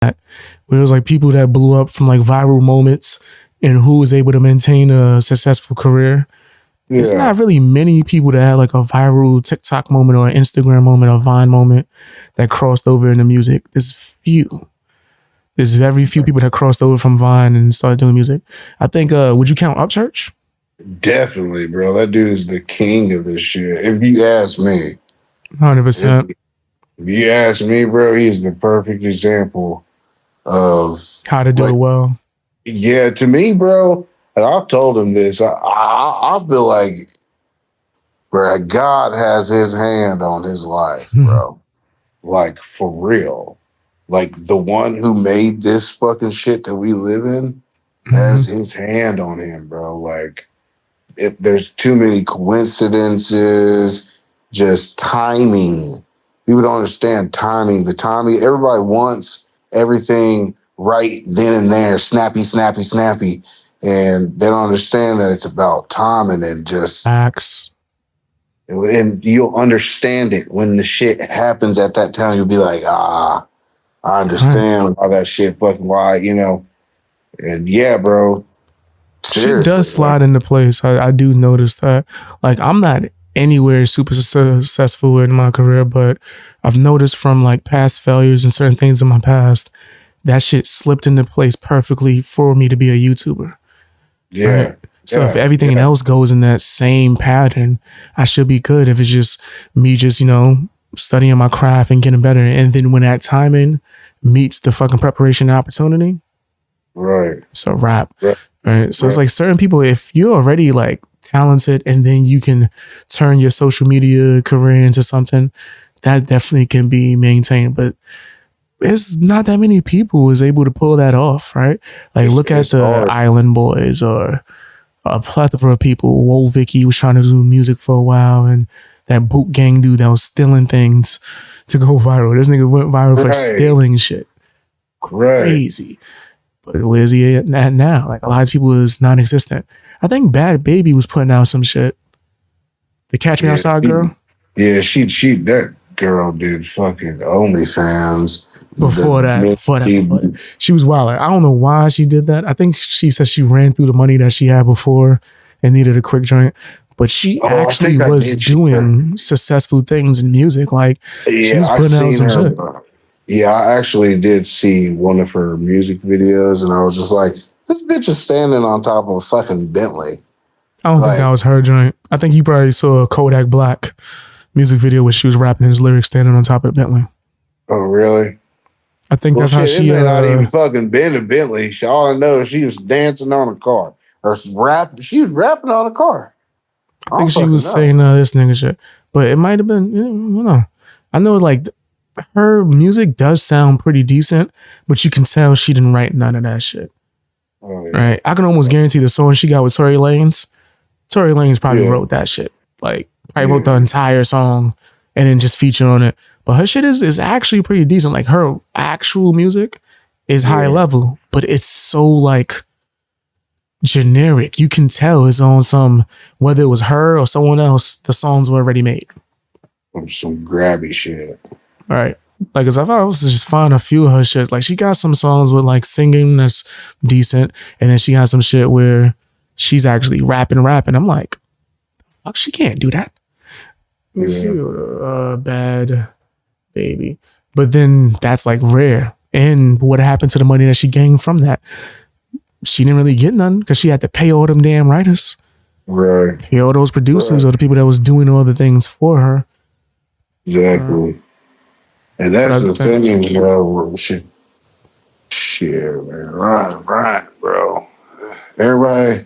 where it was like people that blew up from like viral moments and who was able to maintain a successful career. It's Yeah. not really many people that had like a viral TikTok moment or an Instagram moment or Vine moment that crossed over into music. There's few. There's very few people that crossed over from Vine and started doing music. I think, would you count Upchurch? Definitely, bro. That dude is the king of this shit. If you ask me, if, 100%. if you ask me, bro, he is the perfect example of How to do it like, well. yeah, to me, bro. And I've told him this. I feel like, bro, God has his hand on his life, bro. Like for real. Like the one who made this fucking shit that we live in has his hand on him, bro. Like there's too many coincidences, just timing. People don't understand timing. The timing, everybody wants everything right then and there, snappy, snappy, snappy. And they don't understand that it's about timing and just, Facts. and you'll understand it when the shit happens at that time. You'll be like, I understand all that shit fucking why, And yeah, bro. Shit does Seriously, slide into place. I do notice that. Like, I'm not anywhere super successful in my career, but I've noticed from like past failures and certain things in my past, that shit slipped into place perfectly for me to be a YouTuber. yeah. Right? So if Yeah, everything yeah. else goes in that same pattern, I should be good. If it's just me studying my craft and getting better. And then when that timing meets the fucking preparation opportunity, Right. it's a wrap. Right. Right. So it's Right. like certain people, if you're already like talented and then you can turn your social media career into something, that definitely can be maintained. But it's not that many people is able to pull that off, right? Like look at It's the hard. Island Boys or a plethora of people. Whoa, Vicky was trying to do music for a while, and that boot gang dude that was stealing things to go viral. This nigga went viral for Right. stealing shit. Right. Crazy. But where's he at now? Like a lot of people is non-existent. I think Bad Baby was putting out some shit. The Catch Me Outside girl. Yeah, she that girl did fucking OnlyFans. Before that, she was wild. I don't know why she did that. I think she said she ran through the money that she had before and needed a quick joint. But she actually was doing successful things in music. Like she was putting out some shit. Yeah, I actually did see one of her music videos, and I was just like, "This bitch is standing on top of a fucking Bentley." I don't think that was her joint. I think you probably saw a Kodak Black music video where she was rapping his lyrics standing on top of the Bentley. Oh, really? I think that's how she. It may not even fucking been a Bentley. All I know is she was dancing on a car or She was rapping on a car. I think she was saying this nigga shit, but it might have been. You know, I know like her music does sound pretty decent, but you can tell she didn't write none of that shit. Oh, yeah. Right? I can almost guarantee the song she got with Tory Lanez probably wrote that shit. Like, probably wrote the entire song and then just feature on it. But her shit is actually pretty decent. Like, her actual music is high level, but it's so, like, generic. You can tell it's on some, whether it was her or someone else, the songs were already made. Some grabby shit. All right. Like, if I was to just find a few of her shit, like, she got some songs with, like, singing that's decent, and then she has some shit where she's actually rapping. I'm like, fuck, she can't do that. Let me see, Bad Baby. But then that's, like, rare. And what happened to the money that she gained from that? She didn't really get none because she had to pay all them damn writers. Right. Pay all those producers or the people that was doing all the things for her. Exactly. And that's the thing, bro. Shit, man. Right, bro. Everybody,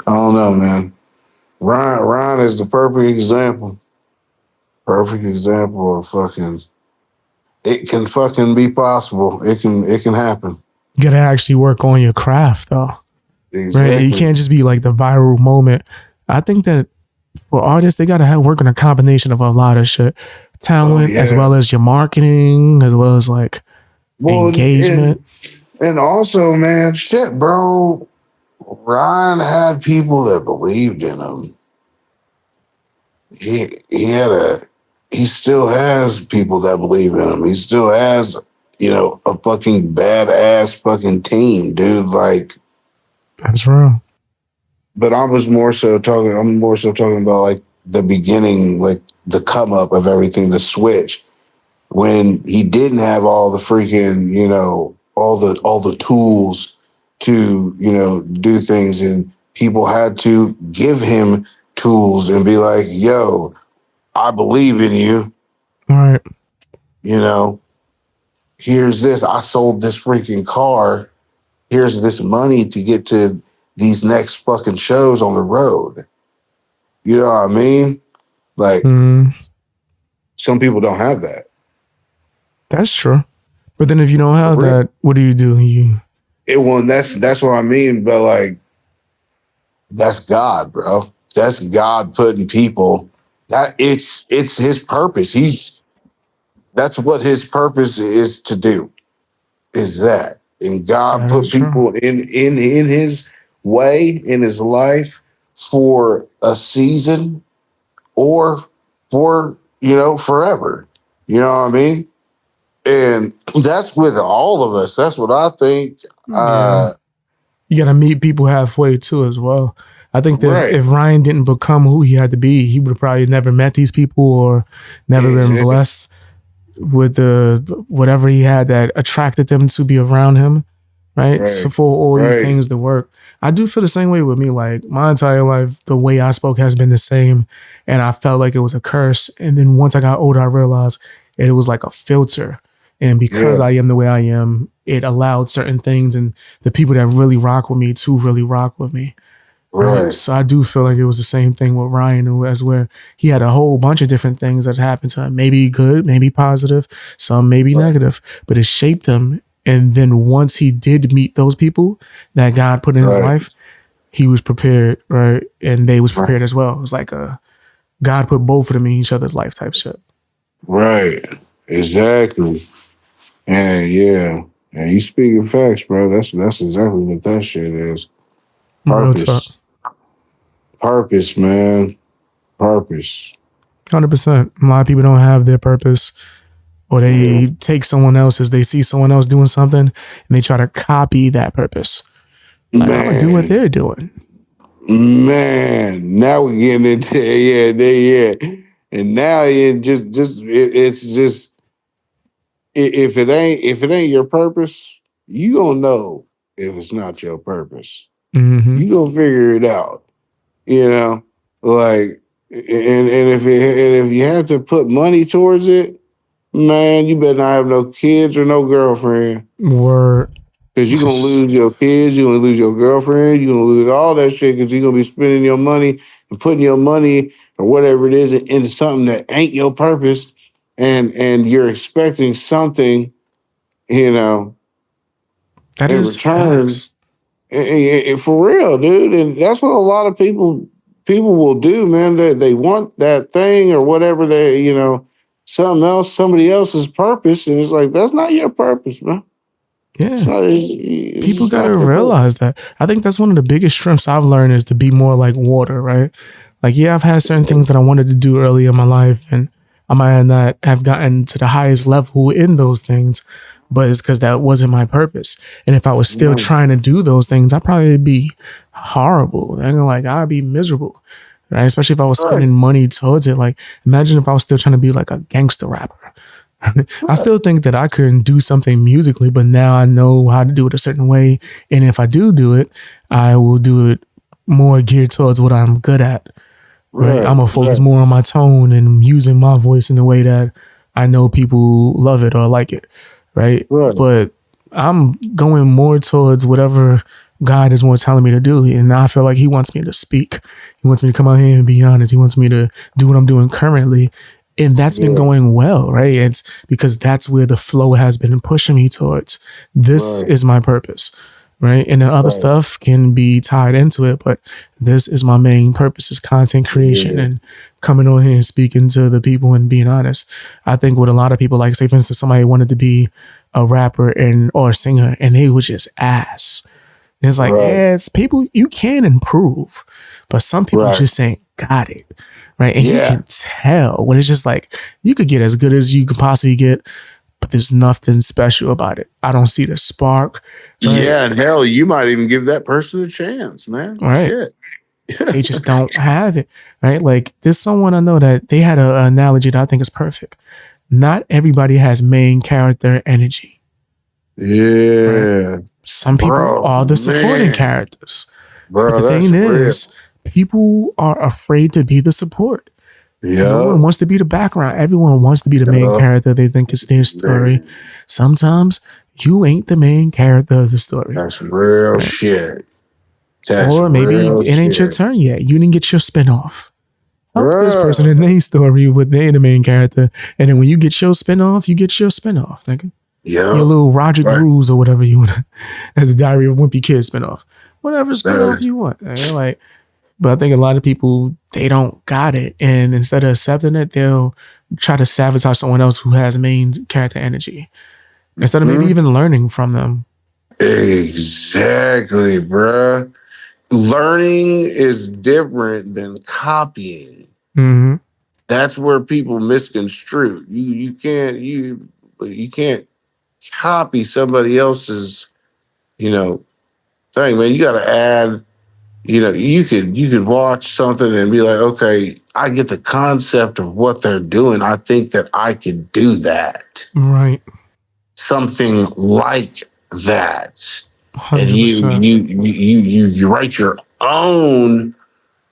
I don't know, man. Ryan is the perfect example. Perfect example of fucking. It can fucking be possible. It can happen. You gotta actually work on your craft, though. Exactly. Right? You can't just be like the viral moment. I think that for artists, they gotta work on a combination of a lot of shit. Talent, as well as your marketing, as well as like engagement. And also, man, shit, bro. Ryan had people that believed in him. He still has people that believe in him. He still has a fucking badass fucking team, dude. Like, That's real. but I'm more so talking about like the beginning, like the come up of everything, the switch when he didn't have all the freaking, all the tools to, do things, and people had to give him tools and be like, yo, I believe in you, All right. you know, here's this. I sold this freaking car. Here's this money to get to these next fucking shows on the road. You know what I mean? Like, Mm, some people don't have that. that's true. But then if you don't For have real. that, what do? You That's what I mean. But like, that's God, bro. That's God putting people. It's his purpose. That's what his purpose is to do. Is that, and God that is put true. people in his way, in his life, for a season, or for, forever. You know what I mean? And that's with all of us. That's what I think. Yeah. You gotta meet people halfway too as well. I think that Right. if Ryan didn't become who he had to be, he would have probably never met these people or never been Exactly. blessed with the whatever he had that attracted them to be around him, right? So Right. for all these Right. things to work, I do feel the same way with me. Like my entire life, the way I spoke has been the same, and I felt like it was a curse. And then once I got older, I realized it was like a filter. And because Yeah. I am the way I am, it allowed certain things and the people that really rock with me to really rock with me. Right. Right. So I do feel like it was the same thing with Ryan, as where he had a whole bunch of different things that happened to him, maybe good, maybe positive, some maybe Right. negative, but it shaped him. And then once he did meet those people that God put in his Right. life, he was prepared, right? And they was Right. prepared as well. It was like God put both of them in each other's life type shit. Right. Exactly. And yeah. And you speaking facts, bro. That's exactly what that shit is. Real talk. Purpose. Purpose, man. Purpose. 100%. A lot of people don't have their purpose, or Yeah. they take someone else's, they see someone else doing something and they try to copy that purpose. Like, I'm gonna do what Man. they're doing. Man. Now we getting into yeah. And now it's just, if it ain't your purpose, you gonna know if it's not your purpose. Mm-hmm. You gonna figure it out. You know, like, and if you have to put money towards it, man, you better not have no kids or no girlfriend, Word. because you're gonna lose your kids, you're gonna lose your girlfriend, you're gonna lose all that shit, because you're gonna be spending your money and putting your money or whatever it is into something that ain't your purpose, and you're expecting something, you know, That in is return. facts. And for real, dude. And that's what a lot of people will do, man. They want that thing or whatever, something else, somebody else's purpose, and it's like, that's not your purpose, man. Yeah. It's People just gotta not for realize us. that. I think that's one of the biggest strengths I've learned is to be more like water, right? Like, yeah, I've had certain things that I wanted to do early in my life, and I might not have gotten to the highest level in those things, but it's because that wasn't my purpose. And if I was still Right, trying to do those things, I'd probably be horrible. And like, I'd be miserable, right? Especially if I was right, spending money towards it. Like, imagine if I was still trying to be like a gangster rapper. I right, still think that I could do something musically, but now I know how to do it a certain way. And if I do it, I will do it more geared towards what I'm good at. Right. I'm right, gonna focus right, more on my tone and using my voice in a way that I know people love it or like it. Right. right, But I'm going more towards whatever God is more telling me to do. And I feel like He wants me to speak. He wants me to come out here and be honest. He wants me to do what I'm doing currently. And that's been yeah, going well, right? It's because that's where the flow has been pushing me towards. This right, is my purpose, right? And the other right, stuff can be tied into it, but this is my main purpose is content creation yeah, and coming on here and speaking to the people and being honest. I think what a lot of people like, say for instance, somebody wanted to be a rapper and or a singer and they was just ass. And it's like, right, yeah, it's people, you can improve, but some people right, just ain't got it. Right. And you yeah, can tell when it's just like you could get as good as you could possibly get, but there's nothing special about it. I don't see the spark, right? Yeah, and hell, you might even give that person a chance, man. Right. Shit. They just don't have it, right? Like there's someone I know that they had an analogy that I think is perfect. Not everybody has main character energy, right? Yeah, Some people bro, are the supporting man, characters. But bro, the that's thing real. is, people are afraid to be the support. Everyone Yup, wants to be the background. Everyone wants to be the main yup, character. They think it's their story. man, Sometimes you ain't the main character of the story, that's real right? shit. That's Or maybe real it ain't your shit, turn yet. You didn't get your spinoff. Help this person in bro. their story with they the main character. And then when you get your spinoff, you get your spinoff, nigga. Your Yup, little Roger right. Grooves or whatever you want as a Diary of Wimpy Kid spinoff. Whatever spinoff That, you want. Like, but I think a lot of people, they don't got it. And instead of accepting it, they'll try to sabotage someone else who has main character energy. Instead of maybe mhm. even learning from them. Exactly, bruh. Learning is different than copying. Mm-hmm. That's where people misconstrue. You can't copy somebody else's, you know, thing, man. You gotta add, you could watch something and be like, okay, I get the concept of what they're doing. I think that I could do that. Right. Something like that. And you 100%. you you you you write your own,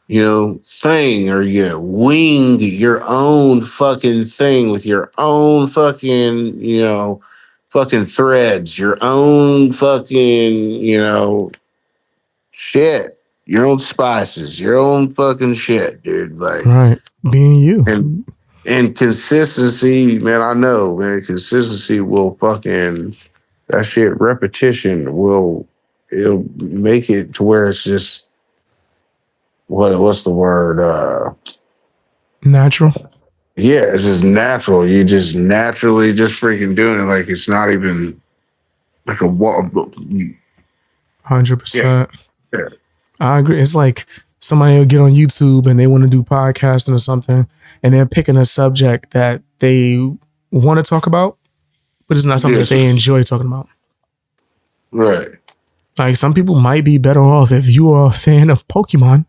thing, or you wing your own fucking thing with your own fucking, fucking threads, your own fucking, shit, your own spices, your own fucking shit, dude. Like, Right. Being you. and consistency, man, I know, man, consistency will fucking, that shit, repetition it'll make it to where it's just, what's the word? Natural. Yeah, it's just natural. You just naturally just freaking doing it. Like it's not even like a wall. Yeah. 100%. Yeah. I agree. It's like somebody will get on YouTube and they want to do podcasting or something, and they're picking a subject that they want to talk about, but it's not something that they Yes. enjoy talking about. Right. Like some people might be better off if you are a fan of Pokemon,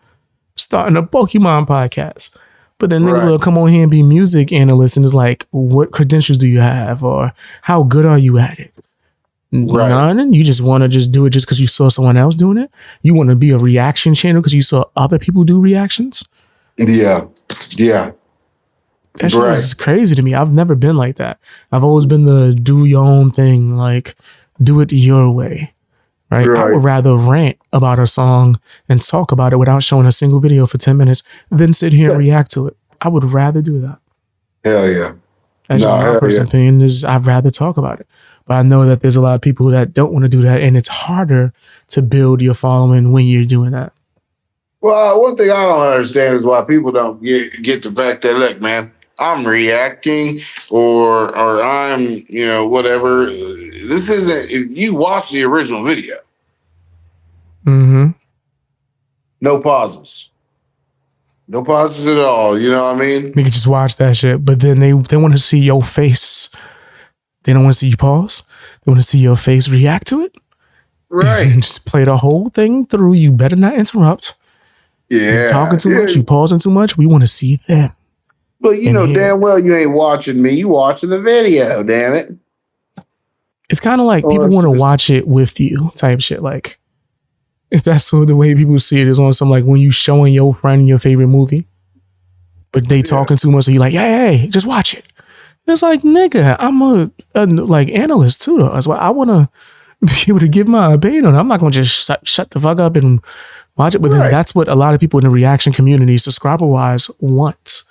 starting a Pokemon podcast. But then niggas Right. will come on here and be music analysts, and it's like, what credentials do you have, or how good are you at it? Right. None. You just want to just do it just because you saw someone else doing it. You want to be a reaction channel because you saw other people do reactions. Yeah. Yeah. That shit Right. is crazy to me. I've never been like that. I've always been the do your own thing, like do it your way. Right. I Right. would rather rant about a song and talk about it without showing a single video for 10 minutes than sit here and react to it. I would rather do that. Hell yeah. That's No, just my hell yeah. personal opinion. Is I'd rather talk about it. But I know that there's a lot of people that don't want to do that, and it's harder to build your following when you're doing that. Well, one thing I don't understand is why people don't get the fact that, look, man, I'm reacting, or I'm, whatever. This isn't. If you watch the original video, Mm-hmm. no pauses. No pauses at all. You know what I mean? They can just watch that shit, but then they want to see your face. They don't want to see you pause. They want to see your face react to it. Right. And just play the whole thing through. You better not interrupt. Yeah. You talking too Yeah. much. You pausing too much. We want to see them. But you and know hear it. damn well you ain't watching me. You watching the video, damn it. It's kind of like people it's want to just- watch it with you type shit. Like, if that's the way people see it, is on some like when you showing your friend your favorite movie, but they talking too much, so you like, hey, just watch it. It's like, nigga, I'm a like analyst too, though. That's why I want to be able to give my opinion on it. I'm not going to just shut the fuck up and watch it. But then Right. that's what a lot of people in the reaction community, subscriber wise, want.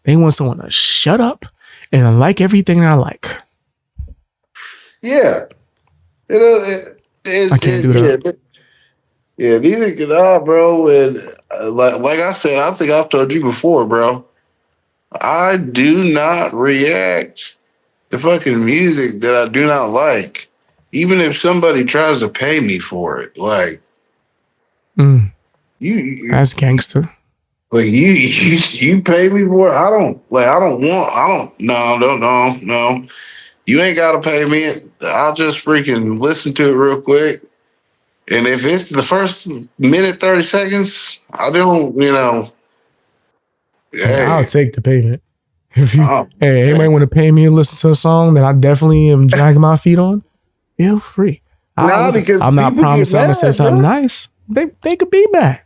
They want someone to shut up and like everything I like. Yeah. I can't do that. Yeah, neither can I, bro. And like I said, I think I've told you before, bro. I do not react to fucking music that I do not like, even if somebody tries to pay me for it. Like you That's gangster. like you pay me for it. I don't want. I don't. No. You ain't gotta pay me. I'll just freaking listen to it real quick. And if it's the first minute, 30 seconds, I don't, Hey, I'll hey, take the payment. If you, oh, hey, anybody want to pay me and listen to a song that I definitely am dragging my feet on, feel free. nah, because I'm not people get promising I'm gonna say mad, something bro. nice. They could be bad.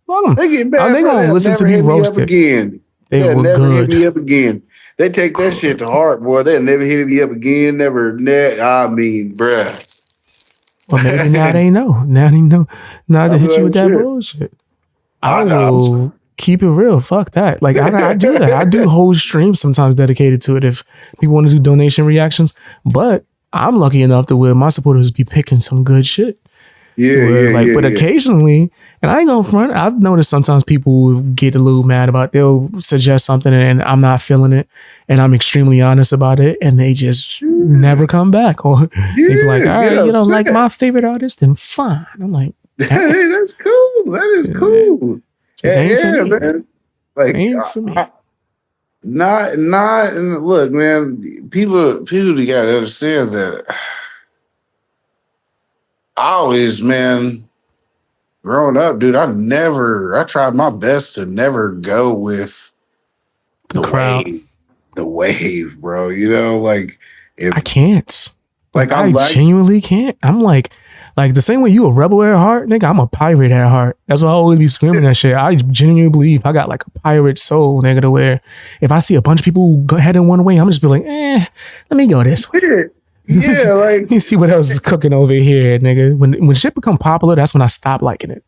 Fuck 'em. They get mad, They bro. gonna They'll listen to never me hit me up roasted. again. They They'll were never hit good. me up again. They take that shit to heart, boy. They'll never hit me up again. I mean, bruh. Well, maybe now they know. Now they know. Now to I'll be hit you like, with that shit. bullshit. I I know. will keep it real. Fuck that. Like I do that. I do whole streams sometimes dedicated to it if people want to do donation reactions. But I'm lucky enough to where my supporters be picking some good shit. To Yeah, where yeah, like, yeah, but yeah. occasionally, and I ain't gonna front. I've noticed sometimes people get a little mad about. They'll suggest something and I'm not feeling it, and I'm extremely honest about it, and they just never come back. Or they be like, Yeah, "All get right, you don't like upset. my favorite artist, then fine." I'm like, "Damn, Hey, that's cool. That is it cool. just Yeah, ain't for yeah, me. man. Like, Ain't for me." not. And look, man. People, gotta understand that. I always, man, growing up, dude. I tried my best to never go with The the crowd. wave, bro. Like I if, can't. Like I I liked, genuinely can't. I'm like the same way you a rebel at heart, nigga. I'm a pirate at heart. That's why I always be screaming that shit. I genuinely believe I got like a pirate soul, nigga. To where if I see a bunch of people go heading one way, I'm just be like, let me go this way. yeah, Let like me see what else is cooking over here, nigga. When shit become popular, that's when I stop liking it.